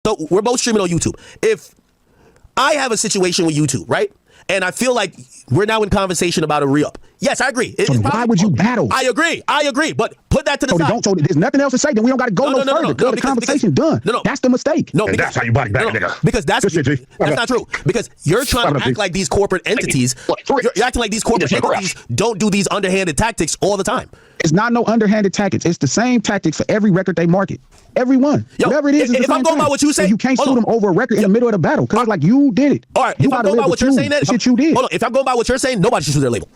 So we're both streaming on YouTube. If I have a situation with YouTube, right? And I feel like we're now in conversation about a re-up. Yes, I agree. So why would you battle? I agree. But put that to the side. So there's nothing else to say. Then we don't got to go no further. No, the conversation done. No, that's the mistake. No, that's how you body back, nigga. Because that's not true. Because you're trying to act like these corporate entities. You're acting like these corporate entities don't do these underhanded tactics all the time. It's not no underhanded tactics. It's the same tactics for every record they market. Every one. Whatever it is. If I'm going by what you say, you can't sue them over a record in the middle of the battle because like you did it. All right. If I'm going by what you're saying, that shit you did. Hold on. If I'm going by what you're saying, nobody should sue their label.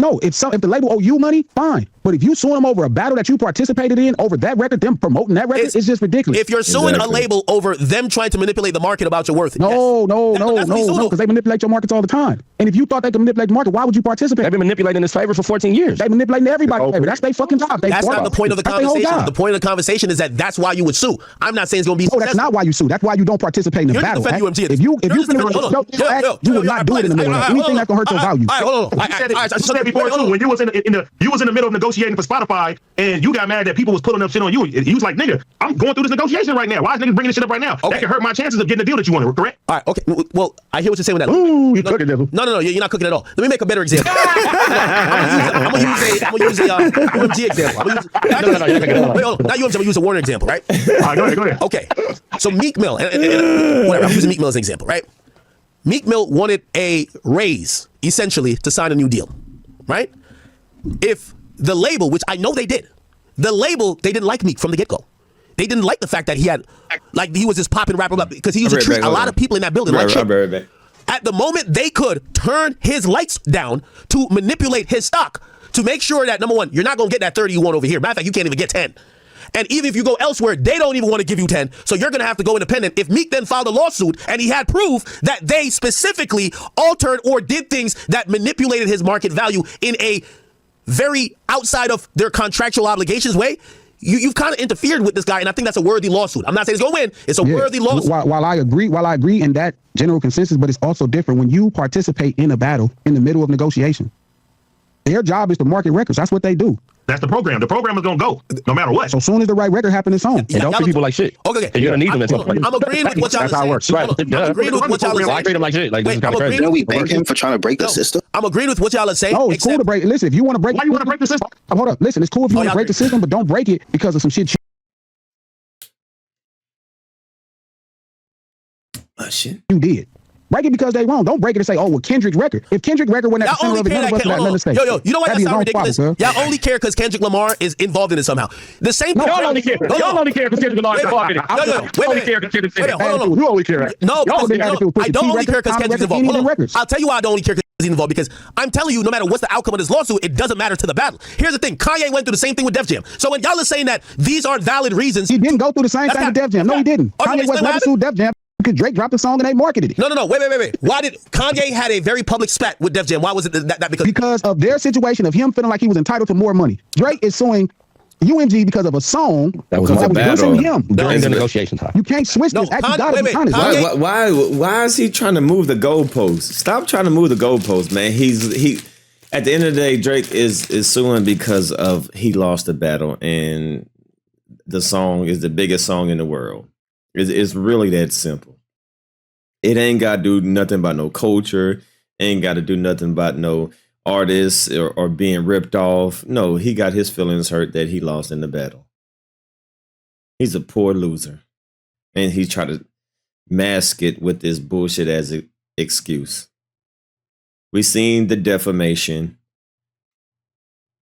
No, if the label owe you money, fine. But if you sue them over a battle that you participated in, over that record, them promoting that record, it's just ridiculous. If you're suing a label over them trying to manipulate the market about your worth, no, because they manipulate your markets all the time. And if you thought they could manipulate the market, why would you participate? They've been manipulating this favor for 14 years. They manipulating everybody's favor. That's their fucking job. That's not the point of the conversation. The point of the conversation is that's why you would sue. I'm not saying it's going to be successful. No, that's not why you sue. That's why you don't participate in the battle. If you would not do it in the middle of anything that's going to hurt your value. Hold on. I said before too, when you was in the middle of negotiating for Spotify and you got mad that people was pulling up shit on you, you was like, nigga, I'm going through this negotiation right now. Why is niggas bringing this shit up right now? Okay. That can hurt my chances of getting the deal that you wanted, correct? All right, okay. Well, I hear what you're saying with that. Ooh, you cooking, Dizzle. No, you're not cooking at all. Let me make a better example. I'm gonna use a UMG example. Not UMG, I'm gonna use a Warner example, right? All right, go ahead. Okay, so Meek Mill, whatever, I'm using Meek Mill as an example, right? Meek Mill wanted a raise, essentially, to sign a new deal, right? If the label, which I know they did, they didn't like Meek from the get-go. They didn't like the fact that he was this popping rapper because he used to treat a lot of people in that building like shit. At the moment, they could turn his lights down to manipulate his stock to make sure that, number one, you're not going to get that 30 you want over here. Matter of fact, you can't even get 10. And even if you go elsewhere, they don't even want to give you 10. So you're going to have to go independent. If Meek then filed a lawsuit and he had proof that they specifically altered or did things that manipulated his market value in a very outside of their contractual obligations way, you've kind of interfered with this guy, and I think that's a worthy lawsuit. I'm not saying it's going to win. It's a worthy lawsuit. While I agree in that general consensus, but it's also different when you participate in a battle in the middle of negotiation. Their job is to market records. That's what they do. That's the program. The program is going to go no matter what. So soon as the right record happens, it's on. And don't treat people like shit. Okay. And you're going to need them at some point. I'm agreeing with what y'all are saying. That's how it works. Right. I'm agreeing with what y'all are saying. I treat them like shit. Like, this is kind of crazy. Don't we bank him for trying to break the system? I'm agreeing with what y'all are saying. No, it's cool to break. Listen, if you want to break, why you want to break the system? Hold up. Listen, it's cool if you want to break the system, but don't break it because of some shit. Shit. You did. Break it because they wrong. Don't break it and say, oh, well, Kendrick's record. If Kendrick record went at the center of it, none of us would have nothing to say. Yo, you know why that sounds ridiculous? Y'all only care because Kendrick Lamar is involved in it somehow. The same thing. Y'all only care. Y'all only care because Kendrick Lamar is involved in it. You only care because Kendrick's in it. You only care. No, I don't only care because Kendrick's involved. I'll tell you why I don't only care because he's involved, because I'm telling you, no matter what's the outcome of this lawsuit, it doesn't matter to the battle. Here's the thing. Kanye went through the same thing with Def Jam. So when y'all are saying that these aren't valid reasons. He didn't go through the same thing with Def Jam. No, he didn't. Kanye West never sued Def Jam. Because Drake dropped the song and they marketed it. No. Wait. Why did Kanye had a very public spat with Def Jam? Why was it that? Because of their situation of him feeling like he was entitled to more money. Drake is suing UMG because of a song that was a battle him during the negotiation time. You can't switch this. Why is he trying to move the goalposts? Stop trying to move the goalposts, man. He at the end of the day, Drake is suing because of he lost the battle and the song is the biggest song in the world. It's really that simple. It ain't got to do nothing about no culture. Ain't got to do nothing about no artists or being ripped off. No, he got his feelings hurt that he lost in the battle. He's a poor loser. And he tried to mask it with this bullshit as an excuse. We seen the defamation.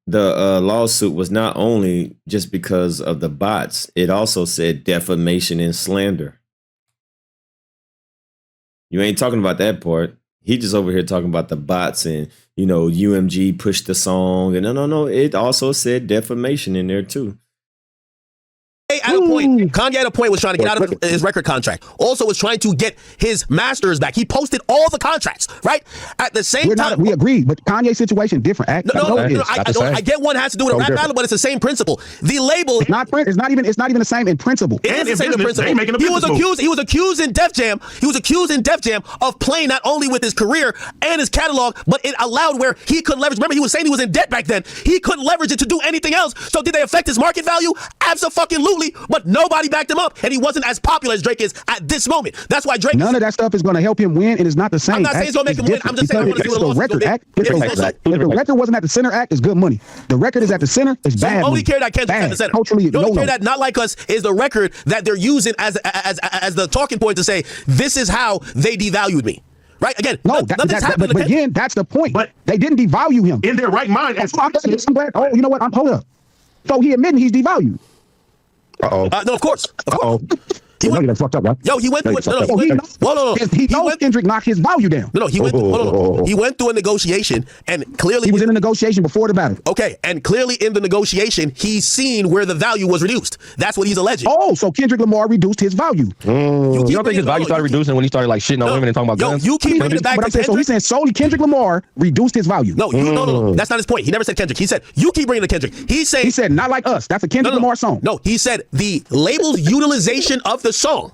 The lawsuit was not only just because of the bots, it also said defamation and slander. You ain't talking about that part. He just over here talking about the bots and, UMG pushed the song. And no. It also said defamation in there too. Kanye at a point was trying to get out of his record contract. Also was trying to get his masters back. He posted all the contracts, right? At the same time. We agree, but Kanye's situation different. I get one has to do with a rap battle, but it's the same principle. The label it's not even the same in principle. It is the same in principle. He was accused in Def Jam. He was accused in Def Jam of playing not only with his career and his catalog, but it allowed where he couldn't leverage. Remember, he was saying he was in debt back then. He couldn't leverage it to do anything else. So did they affect his market value? Absolutely. but nobody backed him up, and he wasn't as popular as Drake is at this moment. That's why Drake. None of that stuff is going to help him win, and it's not the same. I'm not saying it's going to make him win. I'm just saying I want to see what the record act. If the record wasn't at the center act, it's good money. The record is at the center, it's bad. You only care that Kendrick's at the center. Culturally, you only care that Not Like Us is the record that they're using as the talking point to say this is how they devalued me. Right? Again, no, but again, that's the point. But they didn't devalue him. In their right mind. I'm glad. Oh, you know what? Hold up. So he admitting he's devalued. No, of course. He went fucked up, right? Yo, he went through He knows Kendrick knocked his value down. No, he went. He went through a negotiation, and clearly he was in a negotiation before the battle. Okay, and clearly in the negotiation, he's seen where the value was reduced. That's what he's alleging. Oh, so Kendrick Lamar reduced his value. You don't think his value started reducing when he started like shitting on women and talking about guns? You keep bringing it back to Kendrick. So he's saying solely Kendrick Lamar reduced his value. No, that's not his point. He never said Kendrick. He said you keep bringing it to Kendrick. He said Not Like Us. That's a Kendrick Lamar song. No, he said the label's utilization of the song.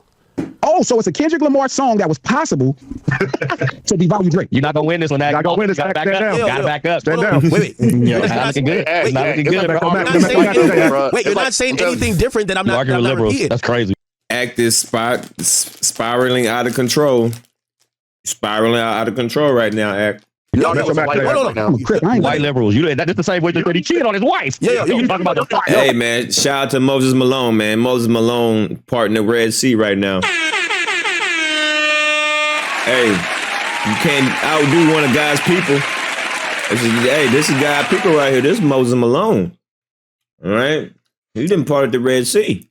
Oh, so it's a Kendrick Lamar song that was possible to devalue Drake. You're not gonna win this one. You're not gonna win this. Gotta back up. Gotta back up. Stand down. Wait. Not looking good. Not looking good. Wait, you're not saying anything different than I'm not. Arguing with liberals. That's crazy. Act is spiraling out of control. Spiraling out of control right now, Act. White liberals. That's the same way that he cheated on his wife. Yeah. You talking about the Hey, man, shout out to Moses Malone, man. Moses Malone parting the Red Sea right now. Hey, you can't outdo one of God's people. This is God's people right here. This is Moses Malone. All right? He didn't part the Red Sea.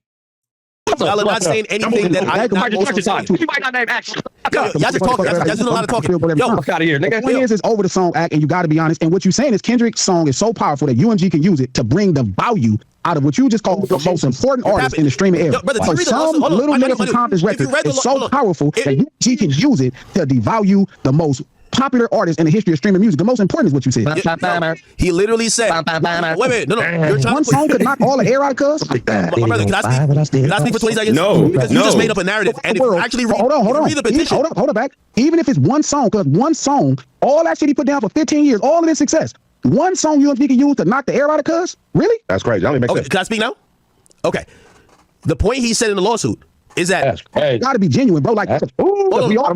Y'all are not saying anything that I'm not supposed to say. You might not name action. Y'all just talking. Y'all doing a lot of talking. Yo, fuck out of here, nigga. The thing is over the song act, and you got to be honest. And what you're saying is Kendrick's song is so powerful that UMG can use it to bring the value out of what you just called the most important artist in the streaming era. So some little nigga from Compton's record is so powerful that UMG can use it to devalue the most popular artist in the history of streaming music. The most important is what you said. He literally said, wait, no. One song could knock all the air out of cuz. My brother, can I speak for 20 seconds? No. Because you just made up a narrative. And if you actually read the petition. Hold up back. Even if it's one song, because one song, all that shit he put down for 15 years, all of this success, one song UMG can use to knock the air out of cuz? Really? That's crazy. That only makes sense. Can I speak now? Okay. The point he said in the lawsuit is that you gotta be genuine, bro. Like, we all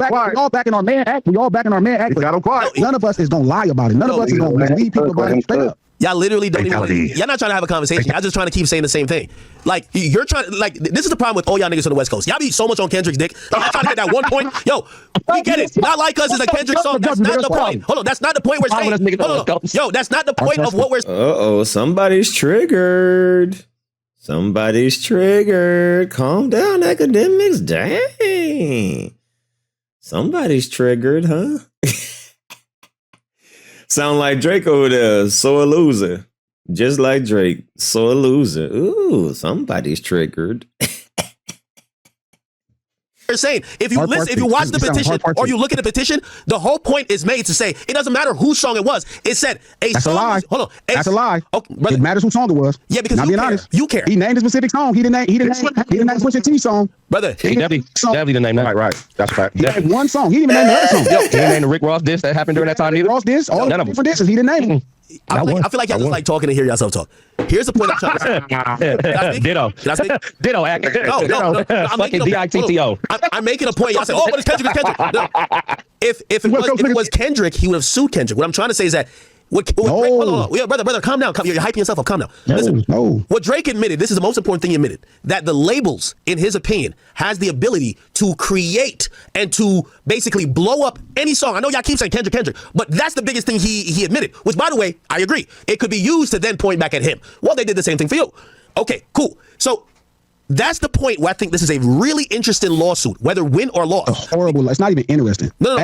back in our man act. We all back in our man act. None of us is gonna lie about it. None of us is gonna mislead people about it. Straight up. Y'all literally don't even. Y'all not trying to have a conversation. Y'all just trying to keep saying the same thing. Like you're trying. Like this is the problem with all y'all niggas on the West Coast. Y'all be so much on Kendrick's dick. Y'all trying to hit that one point. Yo, we get it. Not Like Us is a Kendrick song. That's not the point. Hold on. That's not the point we're saying. Hold on. Yo, that's not the point of what we're. Somebody's triggered. Somebody's triggered. Calm down, Akademiks. Dang. Somebody's triggered, huh? Sound like Drake over there. So a loser. Just like Drake. So a loser. Ooh, somebody's triggered. They're saying if you watch the petition or you look at the petition, the whole point is made to say it doesn't matter whose song it was. It said That's a lie. Hold on. That's a lie. Okay, brother. It matters whose song it was. Yeah, because not you being care. honest. You care. He named a specific song. He didn't name Pusha T song. Brother. He definitely didn't name that. Right. That's a fact. He named one song. He didn't even name the other song. He didn't name the Rick Ross diss that happened during that time either. Ross diss, all the different disses. He didn't name them. I feel like y'all just like talking to hear yourself talk. Here's the point I'm trying to say. Ditto. Ditto. No. I'm making D-I-T-T-O. I'm making a point. Y'all say, but it's Kendrick. No. If it was Kendrick, he would have sued Kendrick. What I'm trying to say is that hold on. Yeah, brother, calm down. You're hyping yourself up. Calm down. Listen, what Drake admitted, this is the most important thing he admitted, that the labels, in his opinion, has the ability to create and to basically blow up any song. I know y'all keep saying Kendrick, but that's the biggest thing he admitted, which, by the way, I agree. It could be used to then point back at him. Well, they did the same thing for you. Okay, cool. So that's the point where I think this is a really interesting lawsuit, whether win or loss. Horrible. It's not even interesting. No.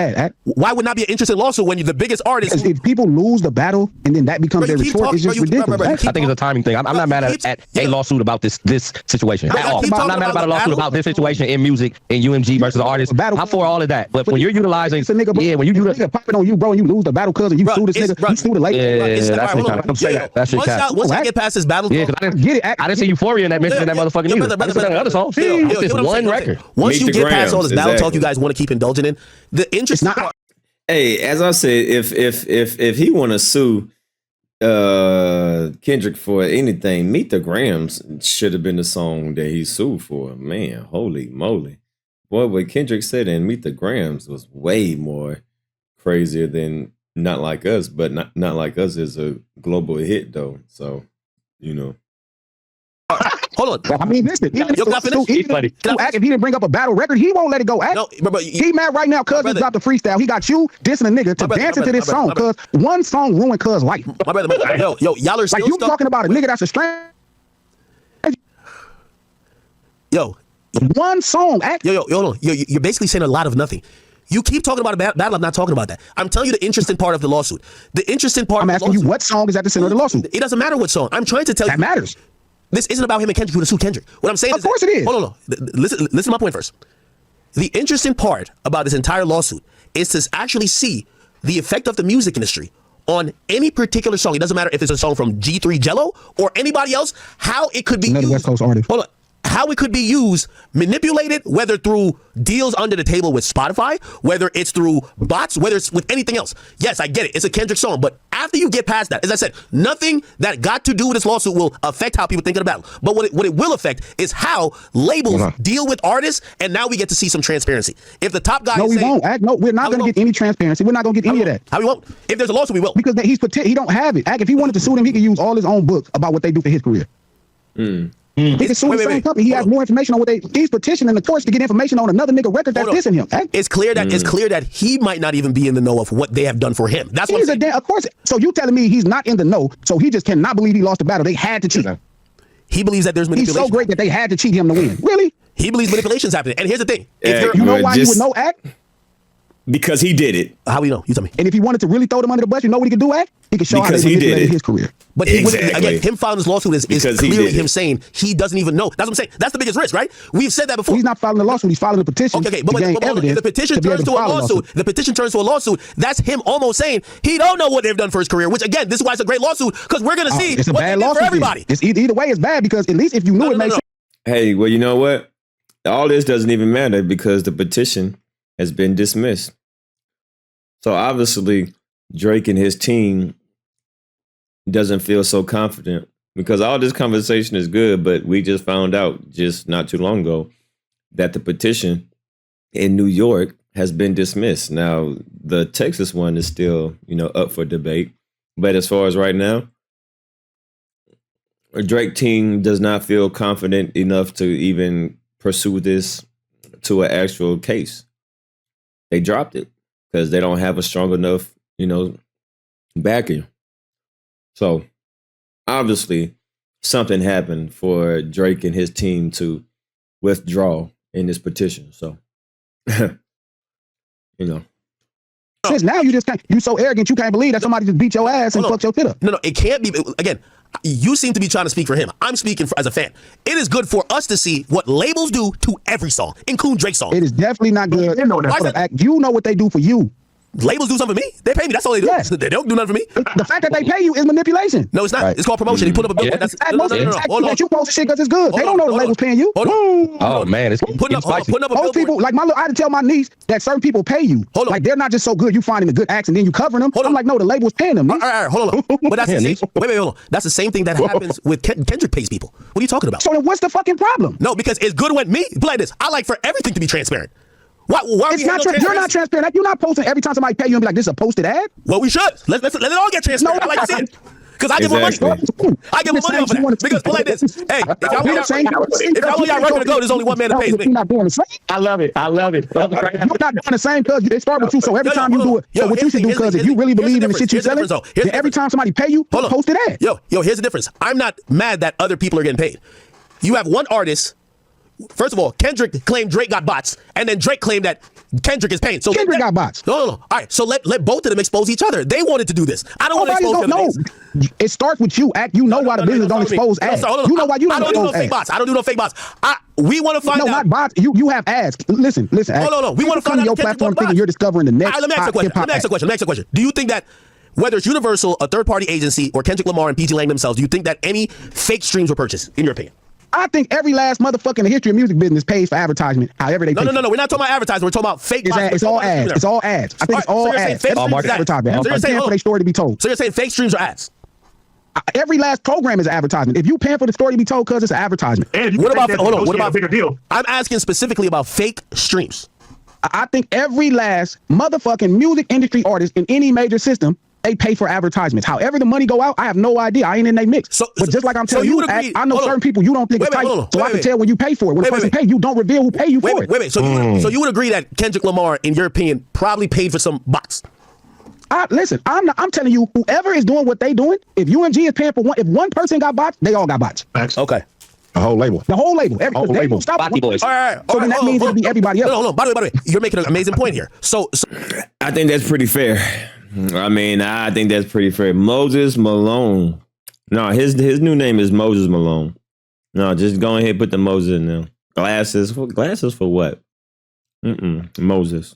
Why would not be an interesting lawsuit when you're the biggest artist? If people lose the battle and then that becomes their retort, it's just ridiculous. I think it's a timing thing. I'm not mad at a lawsuit about this situation at all. I'm not mad about a lawsuit about this situation in music and UMG versus the artist. I'm for all of that. But when you're utilizing, when you popping on you, bro, and you lose the battle because you sue this nigga, you sue the lady. Yeah, that's your cat. Once I get past this battle, yeah, because I didn't see Euphoria in that mention in that motherfucking music. I just said another song. It's one record. Once you get past all this battle talk you guys want to keep indulging in, the interesting part. Hey, as I said, if he want to sue, Kendrick for anything, Meet the Grams should have been the song that he sued for. Man, holy moly. Boy, what Kendrick said in Meet the Grams was way more crazier than Not Like Us, but Not Like Us is a global hit though. So, you know. Hold on. I mean, listen. Even if he didn't bring up a battle record, he won't let it go. No, but he mad right now because he dropped a freestyle. He got you dissing a nigga to dance into this song because one song ruined cuz life. My brother, yo, y'all are still like you talking about a nigga that's a stranger. Yo. One song. You're basically saying a lot of nothing. You keep talking about a battle. I'm not talking about that. I'm telling you the interesting part of the lawsuit. The interesting part. I'm asking you what song is at the center of the lawsuit. It doesn't matter what song. I'm trying to tell you. That matters. This isn't about him and Kendrick who sued Kendrick. What I'm saying is, of course it is. Hold on. Listen to my point first. The interesting part about this entire lawsuit is to actually see the effect of the music industry on any particular song. It doesn't matter if it's a song from G3 Jello or anybody else. How it could be another used. West Coast artist. Hold on. How it could be used, manipulated, whether through deals under the table with Spotify, whether it's through bots, whether it's with anything else. Yes, I get it. It's a Kendrick song. But after you get past that, as I said, nothing that got to do with this lawsuit will affect how people think of the battle. But what it will affect is how labels deal with artists, and now we get to see some transparency. If the top guy No, is we saying, won't. No, we're not going to get any transparency. We're not going to get any of that. How we won't? If there's a lawsuit, we will. Because he don't have it. If he wanted to sue them, he could use all his own books about what they do for his career. He can sue the same company. He has more information on what he's petitioning the courts to get information on another nigga record that's dissing him. It's clear that he might not even be in the know of what they have done for him. That's what I'm saying. Of course. So you telling me he's not in the know, so he just cannot believe he lost the battle. They had to cheat him. He believes that there's manipulation. He's so great that they had to cheat him to win. Really? He believes manipulation's happening. And here's the thing. You know why he would know, Act? Because he did it. How we know? You tell me. And if he wanted to really throw them under the bus, you know what he could do, Act? He could show how they manipulated his career. But again, him filing this lawsuit is clearly him saying he doesn't even know. That's what I'm saying. That's the biggest risk, right? We've said that before. He's not filing the lawsuit. He's filing the petition. Okay, but if the petition turns to a lawsuit, that's him almost saying he don't know what they've done for his career, which again, this is why it's a great lawsuit, because we're going to see it's a what bad they did lawsuit for everybody. It's either way, it's bad because at least if you knew it makes sense. Hey, well, you know what? All this doesn't even matter because the petition has been dismissed. So obviously, Drake and his team doesn't feel so confident because all this conversation is good, but we just found out just not too long ago that the petition in New York has been dismissed. Now, the Texas one is still, up for debate. But as far as right now, a Drake team does not feel confident enough to even pursue this to an actual case. They dropped it because they don't have a strong enough, backing. So obviously something happened for Drake and his team to withdraw in this petition. So, Since now you so arrogant you can't believe that somebody just beat your ass and fucked your tit up. No, it can't be. Again, you seem to be trying to speak for him. I'm speaking as a fan. It is good for us to see what labels do to every song, including Drake's song. It is definitely not good. You know what they do for you. Labels do something for me. They pay me. That's all they do. Yes. They don't do nothing for me. The fact that they pay you is manipulation. No, it's not. Right. It's called promotion. You put up a billboard. That's you post shit because it's good. They don't know the label's paying you. Oh man, it's putting up a billboard. Most people, like I had to tell my niece that certain people pay you. Like they're not just so good. You finding the good acts and then you covering them. I'm like, no, the label's paying them. All right, hold on. But that's the same. Wait, hold on. That's the same thing that happens with Kendrick pays people. What are you talking about? So then what's the fucking problem? No, because it's good when play this. I like for everything to be transparent. Why it's not you're not transparent. You're not posting every time somebody pay you and be like, this is a posted ad? Well, we should. Let it all get transparent. I like to see it. Because I give my money. I give my money off of that. Because play this. Hey, if y'all want y'all record to go, there's only one man that pays me. You're not doing the same. I love it. You're not doing the same because they start with you. So every time you do it, so what you should do, because if you really believe in the shit you're selling, then every time somebody pay you, post it ad. Yo, here's the difference. I'm not mad that other people are getting paid. You have one artist. First of all, Kendrick claimed Drake got bots, and then Drake claimed that Kendrick is paying. So Kendrick got bots. No. All right, so let both of them expose each other. They wanted to do this. I don't want to expose them. It starts with you, Act. You know why the business don't expose ads. You know why you don't expose fake bots. I don't do no fake bots. We want to find out. No, not bots. You have ads. Listen. Act. No. We want to find out your platform thinking you're discovering the next. All right, let me ask a question. Do you think that whether it's Universal, a third-party agency, or Kendrick Lamar and PG Lang themselves, do you think that any fake streams were purchased, in your opinion? I think every last motherfucker in the history of music business pays for advertisement, however they pay. No. We're not talking about advertising. We're talking about fake. It's all ads. It's all ads. I think it's all ads. It's all market advertisement. I'm paying for their story to be told. So you're saying fake streams are ads? Every last program is an advertisement. If you paying for the story to be told, cuz it's an advertisement. And what about what about bigger deal? I'm asking specifically about fake streams. I think every last motherfucking music industry artist in any major system, they pay for advertisements. However the money go out, I have no idea. I ain't in they mix. But just like I'm telling you, I know certain people you don't think it's tight, so I can tell when you pay for it. When a person pay, you don't reveal who pay you for it. Wait. So you would agree that Kendrick Lamar, in your opinion, probably paid for some bots? Listen, I'm telling you, whoever is doing what they doing, if UMG is paying for one, if one person got bots, they all got bots. Okay. The whole label. The whole label. Stop. Body boys. All right. So then that means it'll be everybody else. No. By the way, you're making an amazing point here. So I think that's pretty fair. I mean, I think that's pretty fair. Moses Malone. No, his new name is Moses Malone. No, just go ahead and put the Moses in there. Glasses for what? Moses.